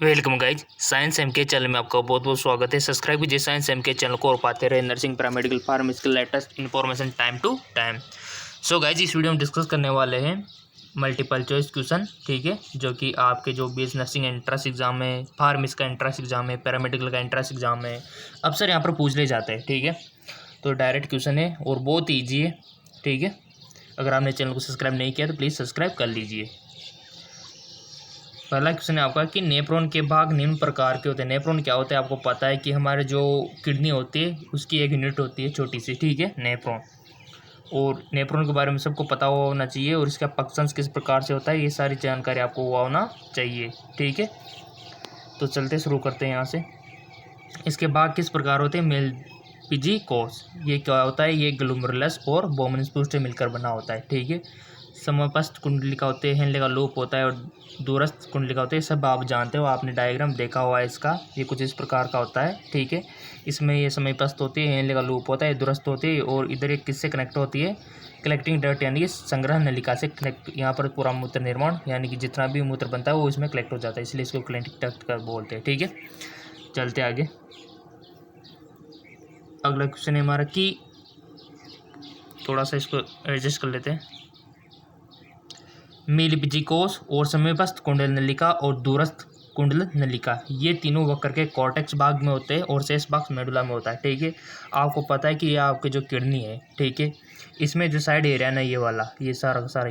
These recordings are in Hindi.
वेलकम गाइज, साइंस एम के चैनल में आपका बहुत बहुत स्वागत है। सब्सक्राइब कीजिए साइंस एम के चैनल को और पाते रहे nursing, paramedical, pharmacy latest information time to time. So guys, इस वीडियो में डिस्कस करने वाले हैं मल्टीपल चॉइस क्वेश्चन, ठीक है, जो कि आपके जो बीएस नर्सिंग एंट्रेंस एग्जाम है, फार्मेसी का एंट्रेंस एग्जाम है, पैरामेडिकल का एंट्रेंस एग्जाम है, अक्सर यहाँ पर पूछ ले जाते हैं, ठीक है। तो डायरेक्ट क्वेश्चन है और बहुत ईजी है, ठीक है। अगर आपने चैनल को सब्सक्राइब नहीं किया तो प्लीज़ सब्सक्राइब कर लीजिए। पहला क्वेश्चन है आपका कि नेफ्रॉन के भाग निम्न प्रकार के होते हैं। नेफ्रॉन क्या होता है, आपको पता है कि हमारे जो किडनी होती है उसकी एक यूनिट होती है छोटी सी, ठीक है, नेफ्रॉन। और नेफ्रॉन के बारे में सबको पता होना चाहिए और इसका फंक्शंस किस प्रकार से होता है, ये सारी जानकारी आपको होना चाहिए, ठीक है। तो चलते शुरू करते हैं यहाँ से। इसके भाग किस प्रकार होते हैं, मेल पिजी कोर्स, ये क्या होता है, ये ग्लोमेरुलस और बोमन स्पूस्ट से मिलकर बना होता है, ठीक है। समपस्थ कुंडलिका होते हैं, हेनले का लूप होता है और दूरस्थ कुंडलिका होते हैं, सब आप जानते हो, आपने डायग्राम देखा हुआ है इसका। ये कुछ इस प्रकार का होता है, ठीक है। इसमें ये समपस्थ होती है, हेनले का लूप होता है, दूरस्थ होती है और इधर एक किससे कनेक्ट होती है, कलेक्टिंग डक्ट यानी कि संग्रह नलिका से कनेक्ट। यहाँ पर पूरा मूत्र निर्माण यानी कि जितना भी मूत्र बनता है वो इसमें कलेक्ट हो जाता है, इसलिए इसको कलेक्टिंग डक्ट कर बोलते हैं, ठीक है। चलते आगे। अगला क्वेश्चन है हमारा कि थोड़ा सा इसको एडजस्ट कर लेते हैं। मीलिपिजी कोष और समीपस्थ कुंडल नलिका और दूरस्थ कुंडल नलिका, ये तीनों वक्र के कॉर्टेक्स भाग में होते हैं और शेष भाग मेडुला में होता है, ठीक है। आपको पता है कि ये आपके जो किडनी है, ठीक है, इसमें जो साइड एरिया ना, ये वाला, ये सारा सारा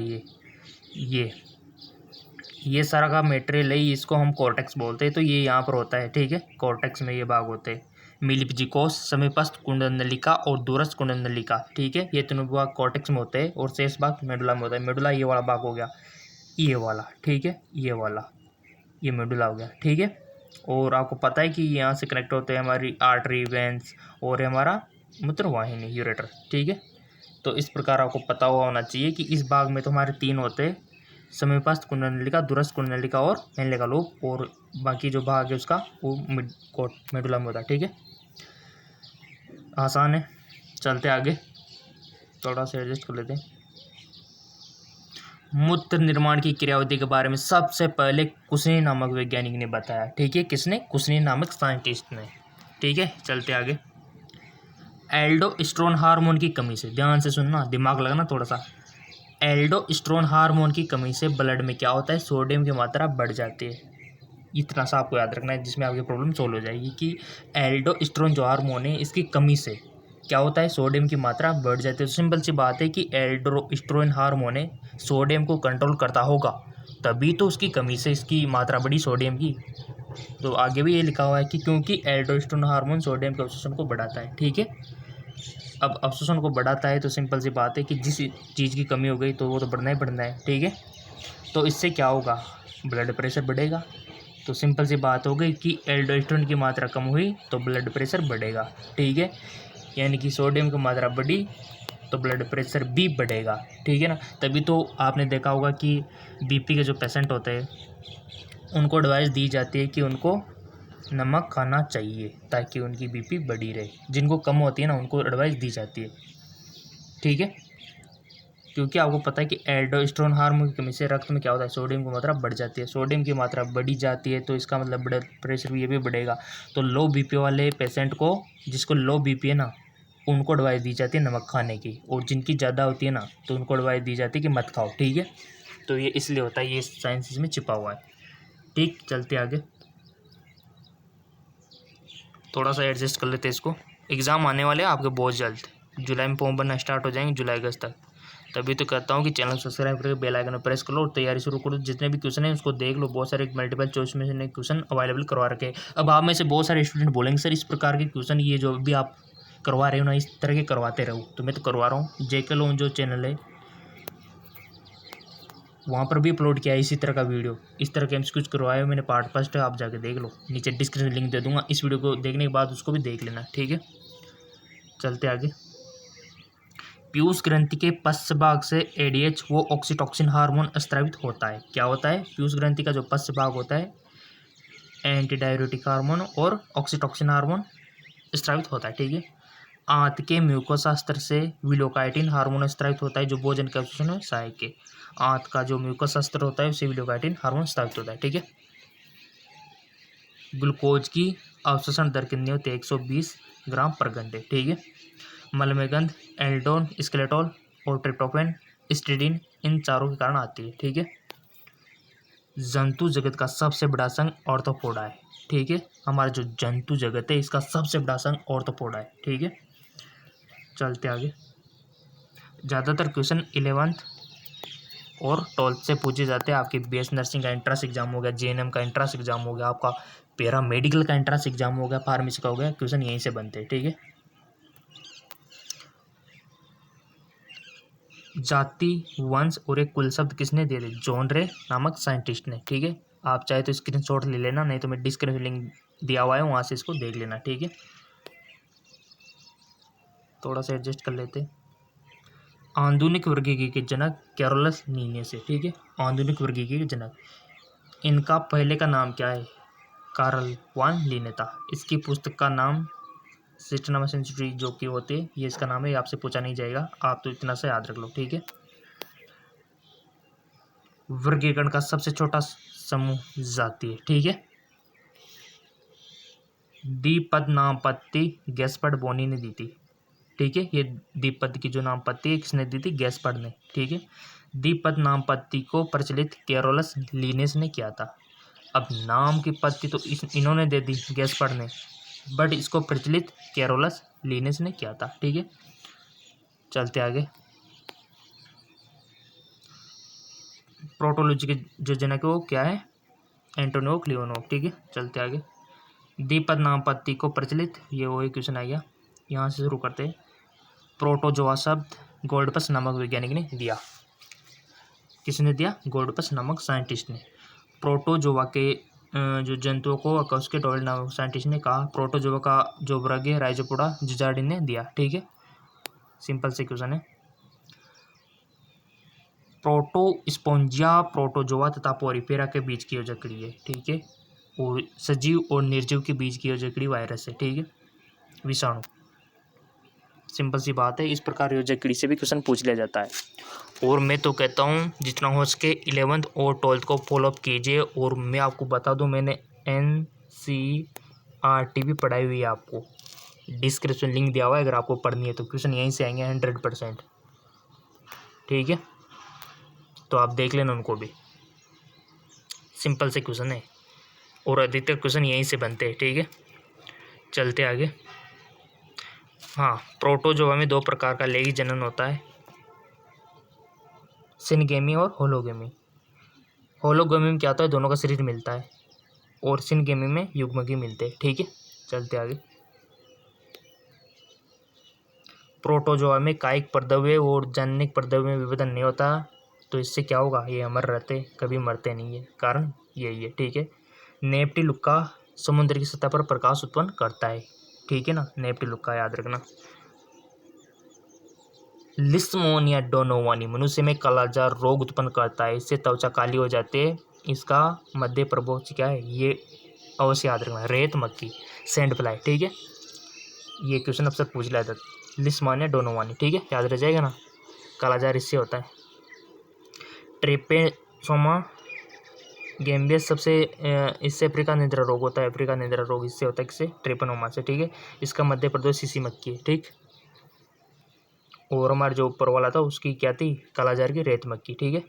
ये सारा का मटेरियल है, इसको हम कॉर्टेक्स बोलते हैं। तो ये यहाँ पर होता है, ठीक है, कॉर्टेक्स में ये भाग होते हैं, मीलिपिजी कोष, समीपस्थ कुंडल नलिका और दूरस्थ कुंडल नलिका, ठीक है। ये तीनों भाग कॉर्टेक्स में होते हैं और शेष भाग मेडुला में होता है। मेडुला ये वाला भाग हो गया, ये वाला, ठीक है, ये वाला, ये मेडुला हो गया, ठीक है। और आपको पता है कि यहाँ से कनेक्ट होते हैं हमारी आर्टरी, वेंस और हमारा मूत्रवाहिनी, यूरेटर, ठीक है। तो इस प्रकार आपको पता हुआ होना चाहिए कि इस भाग में तो हमारे तीन होते हैं, समीपस्थ कुंडलिका, दूरस्थ कुंडलिका और हेनले का लूप, और बाकी जो भाग है उसका वो मेडुला में होता है, ठीक है। आसान है, चलते आगे, थोड़ा सा एडजस्ट कर लेते हैं। मूत्र निर्माण की क्रियाविधि के बारे में सबसे पहले कुसनी नामक वैज्ञानिक ने बताया, ठीक है। किसने, कुसनी नामक साइंटिस्ट ने, ठीक है। चलते आगे। एल्डोस्टेरोन हार्मोन की कमी से, ध्यान से सुनना, दिमाग लगाना थोड़ा सा। एल्डोस्टेरोन हार्मोन की कमी से ब्लड में क्या होता है, सोडियम की मात्रा बढ़ जाती है। इतना सा आपको याद रखना है, जिसमें आपकी प्रॉब्लम सोल्व हो जाएगी कि एल्डोस्टेरोन जो हार्मोन है, इसकी कमी से क्या होता है, सोडियम की मात्रा बढ़ जाती है। तो सिंपल सी बात है कि एल्डोस्टेरोन हार्मोन है, सोडियम को कंट्रोल करता होगा, तभी तो उसकी कमी से इसकी मात्रा बढ़ी सोडियम की। तो आगे भी ये लिखा हुआ है कि क्योंकि एल्डोस्टेरोन हार्मोन सोडियम के अवशोषण को बढ़ाता है, ठीक है। अब अवशोषण को बढ़ाता है तो सिंपल सी बात है कि जिस चीज़ की कमी हो गई तो वो तो बढ़ना ही बढ़ना है, ठीक है। तो इससे क्या होगा, ब्लड प्रेशर बढ़ेगा। तो सिंपल सी बात हो गई कि एल्डोस्टेरोन की मात्रा कम हुई तो ब्लड प्रेशर बढ़ेगा, ठीक है। यानी कि सोडियम की मात्रा बढ़ी तो ब्लड प्रेशर भी बढ़ेगा, ठीक है ना। तभी तो आपने देखा होगा कि बीपी के जो पेशेंट होते हैं उनको एडवाइस दी जाती है कि उनको नमक खाना चाहिए ताकि उनकी बीपी बढ़ी रहे। जिनको कम होती है ना उनको एडवाइस दी जाती है, ठीक है। क्योंकि आपको पता है कि एल्डोस्टेरोन हार्मोन की कमी से रक्त में क्या होता है, सोडियम की मात्रा बढ़ जाती है। सोडियम की मात्रा बढ़ी जाती है तो इसका मतलब ब्लड प्रेशर भी ये भी बढ़ेगा। तो लो बीपी वाले पेशेंट को, जिसको लो बीपी है ना, उनको एडवाइस दी जाती है नमक खाने की, और जिनकी ज़्यादा होती है ना तो उनको एडवाइस दी जाती है कि मत खाओ, ठीक है। तो ये इसलिए होता है, ये साइंस इसमें छिपा हुआ है, ठीक। चलते आगे, थोड़ा सा एडजस्ट कर लेते हैं इसको। एग्ज़ाम आने वाले हैं आपके बहुत जल्द, जुलाई में फॉर्म भरना स्टार्ट हो जाएंगे, जुलाई अगस्त तक। तभी तो कहता हूँ कि चैनल सब्सक्राइब करके बेल आइकन पर प्रेस कर लो और तैयारी शुरू करो। जितने भी क्वेश्चन हैं उसको देख लो, बहुत सारे मल्टीपल चॉइस में से क्वेश्चन अवेलेबल करवा रखे हैं। अब आप में से बहुत सारे स्टूडेंट बोलेंगे सर इस प्रकार के क्वेश्चन ये जो भी आप करवा रहे हो ना, इस तरह के करवाते रहो। तो मैं तो करवा रहा हूँ, जेके लोन जो चैनल है वहाँ पर भी अपलोड किया है इसी तरह का वीडियो, इस तरह के एमसीक्यूज करवाए मैंने, पार्ट फर्स्ट है, आप जाके देख लो, नीचे डिस्क्रिप्शन लिंक दे दूंगा। इस वीडियो को देखने के बाद उसको भी देख लेना, ठीक है। चलते आगे। पीयूष ग्रंथि के पश्च भाग से एडीएच वो ऑक्सीटोसिन हार्मोन स्रावित होता है। क्या होता है, पीयूष ग्रंथि का जो पश्च भाग होता है एंटी डायरेटिक हार्मोन और ऑक्सीटोसिन हार्मोन स्रावित होता है, ठीक है। आंत के म्यूकोशास्त्र से विलोकाइटिन हार्मोन स्रावित होता है, जो भोजन के अवशोषण में सहायक है। आंत का जो म्यूकोशास्त्र होता है उससे विलोकाइटिन हार्मोन स्रावित होता है, ठीक है। ग्लूकोज की अवशोषण दर कितनी होती है? 120 ग्राम पर घंटे, ठीक है। मल में गंध, एल्डोन, स्केलेटोल और ट्रिप्टोफैन, स्टिडिन इन चारों के कारण आती है, ठीक है। जंतु जगत का सबसे बड़ा संघ ऑर्थोपोडा है, ठीक है। हमारा जो जंतु जगत है इसका सबसे बड़ा संघ ऑर्थोपोडा है, ठीक है। चलते आगे। ज़्यादातर क्वेश्चन 11th और 12th से पूछे जाते हैं। आपके बीएस नर्सिंग का एंट्रेंस एग्जाम हो गया, जेएनएम का एंट्रेंस एग्जाम हो गया, आपका पैरा मेडिकल का एंट्रेंस एग्जाम हो गया, फार्मेसी का हो गया, क्वेश्चन यहीं से बनते हैं, ठीक है। जाति, वंश और एक कुल शब्द किसने दिए थे? जॉन रे नामक साइंटिस्ट ने, ठीक है। आप चाहे तो स्क्रीनशॉट ले लेना, नहीं तो मैं डिस्क्रिप्शन लिंक दिया हुआ है वहाँ से इसको देख लेना, ठीक है। थोड़ा सा एडजस्ट कर लेते। आधुनिक वर्गीकी के जनक कैरोलस लीनियस है, ठीक है। आधुनिक वर्गीकी के जनक, इनका पहले का नाम क्या है? कार्ल वान लिनेटा। इसकी पुस्तक का नाम सिस्टम सेंचुरी जो कि होती है, ये इसका नाम है। आपसे पूछा नहीं जाएगा, आप तो इतना सा याद रख लो, ठीक है। वर्गीकरण का सबसे छोटा समूह जाति है, ठीक है। द्विपद नामपत्ति गैस्पर्ड बोनी ने दी थी, ठीक है। ये द्विपद की जो नामपत्ति है किसने दी थी? गैस्पर्ड ने, ठीक है। द्विपद नामपत्ति को प्रचलित कैरोलस लीनियस ने किया था। अब नाम की पत्ती तो इन्होंने दे दी, गैस्पर्ड ने, बट इसको प्रचलित कैरोलस लीनियस ने किया था, ठीक है। चलते आगे। प्रोटोलॉजी के जो जनक है वो क्या है? एंटोनियो क्लियोनोव, ठीक है। चलते आगे। द्विपद नामपत्ति को प्रचलित, ये वही क्वेश्चन आ गया, यहाँ से शुरू करते हैं। प्रोटोजोआ शब्द गोल्डपस नामक वैज्ञानिक ने दिया। किसने दिया? गोल्डपस नामक साइंटिस्ट ने। प्रोटोजोआ के जो जंतुओं को अकस्के डोवेल नामक साइंटिस्ट ने कहा। प्रोटोजोआ का जो वर्ग है राइजोपोडा जिजार्डिन ने दिया, ठीक है। सिंपल से क्वेश्चन है। प्रोटोस्पोंजिया प्रोटोजोआ तथा पोरिफेरा के बीच की जकड़ी है, ठीक है। और सजीव और निर्जीव के बीच की जकड़ी वायरस है, ठीक है, विषाणु। सिंपल सी बात है। इस प्रकार योजकड़ी से भी क्वेश्चन पूछ लिया जाता है। और मैं तो कहता हूँ जितना हो सके 11th और 12th को फॉलोअप कीजिए। और मैं आपको बता दूँ, मैंने NCERT भी पढ़ाई हुई है, आपको डिस्क्रिप्शन लिंक दिया हुआ है, अगर आपको पढ़नी है तो। क्वेश्चन यहीं से आएंगे 100%, ठीक है। तो आप देख लेना उनको भी, सिंपल से क्वेश्चन है और अधिकतर क्वेश्चन यहीं से बनते हैं, ठीक है। चलते आगे। हाँ, प्रोटोजोआ में 2 प्रकार का लैंगिक जनन होता है, सिनगेमी और होलोगेमी। होलोगेमी में क्या होता है? दोनों का शरीर मिलता है, और सिनगेमी में युग्मक मिलते हैं, ठीक है। चलते आगे। प्रोटोजोआ में कायिक पर्दव्य और जननिक पर्दव्य में विभेदन नहीं होता, तो इससे क्या होगा? ये अमर रहते, कभी मरते नहीं है। कारण यही है, ठीक है। नेप्टिलुक्का समुद्र की सतह पर प्रकाश उत्पन्न करता है, ठीक है ना, नेप्टिलुक्का याद रखना। लिस्मोनिया डोनोवानी मनुष्य में कालाजार रोग उत्पन्न करता है, इससे त्वचा काली हो जाती है। इसका मध्य प्रभोज क्या है? ये अवश्य याद रखना, रेत मक्खी, सैंड फ्लाई, ठीक है। ये क्वेश्चन अक्सर पूछ लिया जाता है। लिस्मोनिया डोनोवानी, ठीक है, याद रह जाएगा ना। कालाजार इससे होता है। ट्रेपेसोमा गैम्बियस सबसे इससे अफ्रीका निद्रा रोग होता है। अफ्रीका निद्रा रोग इससे होता है, किससे? ट्रेपेनोमा से, ठीक है। इसका मध्य प्रदेश सीसी मक्खी है, ठीक। और हमारे जो ऊपर वाला था उसकी क्या थी? कालाजार की रेत मक्खी, ठीक है।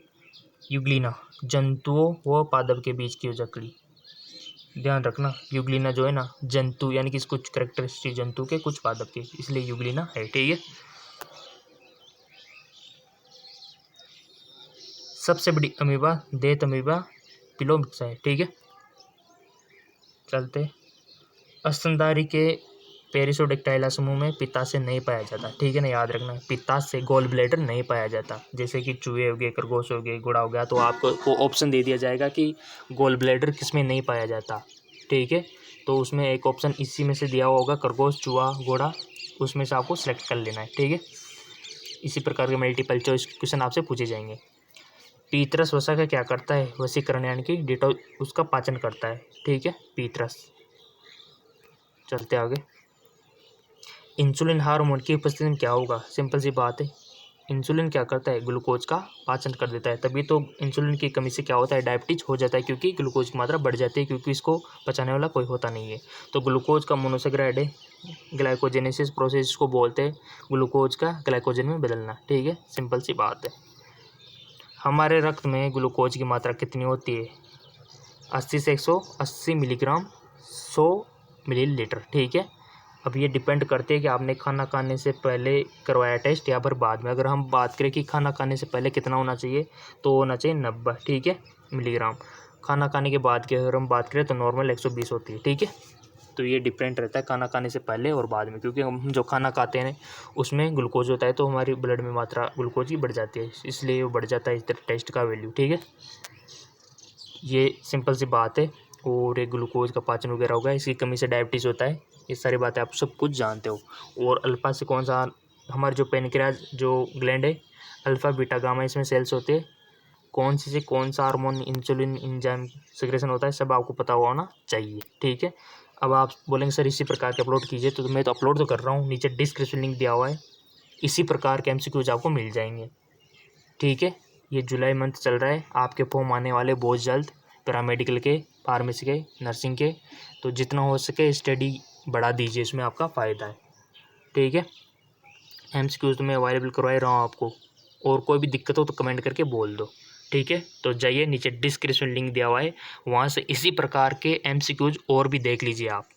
युग्लिना जंतुओं व पादप के बीच की जकड़ी, ध्यान रखना। युग्लिना जो है ना, जंतु यानी कि कुछ करेक्टरिस्टिक जंतु के, कुछ पादप के, इसलिए युग्लिना है, ठीक है। सबसे बड़ी अमीबा देत अमीबा पिलोमिक्सा है, ठीक है। चलते। स्तनधारी के पेरिसोडेक्टाइला समूह में पित्ताशय नहीं पाया जाता, ठीक है ना, याद रखना। पित्ताशय गॉल ब्लैडर नहीं पाया जाता, जैसे कि चूहे हो गए, खरगोश हो गए, घोड़ा हो गया, तो आपको ऑप्शन दे दिया जाएगा कि गॉल ब्लैडर किस में नहीं पाया जाता, ठीक है। तो उसमें एक ऑप्शन इसी में से दिया हुआ होगा, खरगोश, चूहा, घोड़ा, उसमें से आपको सेलेक्ट कर लेना है, ठीक है। इसी प्रकार के मल्टीपल चॉइस क्वेश्चन आपसे पूछे जाएंगे। पीतरस वसा का क्या करता है? वसीकरण यानी कि डिटो उसका पाचन करता है, ठीक है, पीतरस। चलते आगे। इंसुलिन हार्मोन की उपस्थिति में क्या होगा? सिंपल सी बात है, इंसुलिन क्या करता है, ग्लूकोज का पाचन कर देता है। तभी तो इंसुलिन की कमी से क्या होता है, डायबिटीज हो जाता है, क्योंकि ग्लूकोज की मात्रा बढ़ जाती है, क्योंकि इसको पचाने वाला कोई होता नहीं है। तो ग्लूकोज का मोनोसेक्राइड है, ग्लाइकोजेनेसिस प्रोसेस को बोलते हैं, ग्लूकोज का ग्लाइकोजन में बदलना। ठीक है, सिंपल सी बात है। हमारे रक्त में ग्लूकोज की मात्रा कितनी होती है, 80 से 180 मिलीग्राम 100 मिलीलीटर। ठीक है, अब ये डिपेंड करते हैं कि आपने खाना खाने से पहले करवाया टेस्ट या फिर बाद में। अगर हम बात करें कि खाना खाने से पहले कितना होना चाहिए, तो होना चाहिए 90, ठीक है, मिलीग्राम। खाना खाने के बाद की अगर हम बात करें तो नॉर्मल 120 होती है। ठीक है, तो ये डिपेंड रहता है खाना खाने से पहले और बाद में, क्योंकि हम जो खाना खाते हैं उसमें ग्लूकोज होता है, तो हमारी ब्लड में मात्रा ग्लूकोज की बढ़ जाती है, इसलिए वो बढ़ जाता है इस तरह टेस्ट का वैल्यू। ठीक है, ये सिंपल सी बात है। और ये ग्लूकोज का पाचन वगैरह होगा, इसकी कमी से डायबिटीज़ होता है, ये सारी बातें आप सब कुछ जानते हो। और अल्फा से कौन सा, हमारे जो पेनक्रियाज जो ग्लैंड है, अल्फा बीटा गामा इसमें सेल्स होते हैं। कौन सी से कौन सा हार्मोन, इंसुलिन, एंजाइम सिक्रेशन होता है, सब आपको पता होना चाहिए। ठीक है, अब आप बोलेंगे सर इसी प्रकार के अपलोड कीजिए, तो मैं तो अपलोड तो कर रहा हूँ, नीचे डिस्क्रिप्शन लिंक दिया हुआ है, इसी प्रकार के MCQs आपको मिल जाएंगे। ठीक है, ये जुलाई मंथ चल रहा है, आपके फॉर्म आने वाले बहुत जल्द, पैरामेडिकल के, फार्मेसी के, नर्सिंग के। तो जितना हो सके स्टडी बढ़ा दीजिए, इसमें आपका फ़ायदा है। ठीक है, MCQs तो मैं अवेलेबल करवा रहा हूँ आपको, और कोई भी दिक्कत हो तो कमेंट करके बोल दो। ठीक है, तो जाइए, नीचे डिस्क्रिप्शन लिंक दिया हुआ है, वहाँ से इसी प्रकार के MCQs और भी देख लीजिए आप।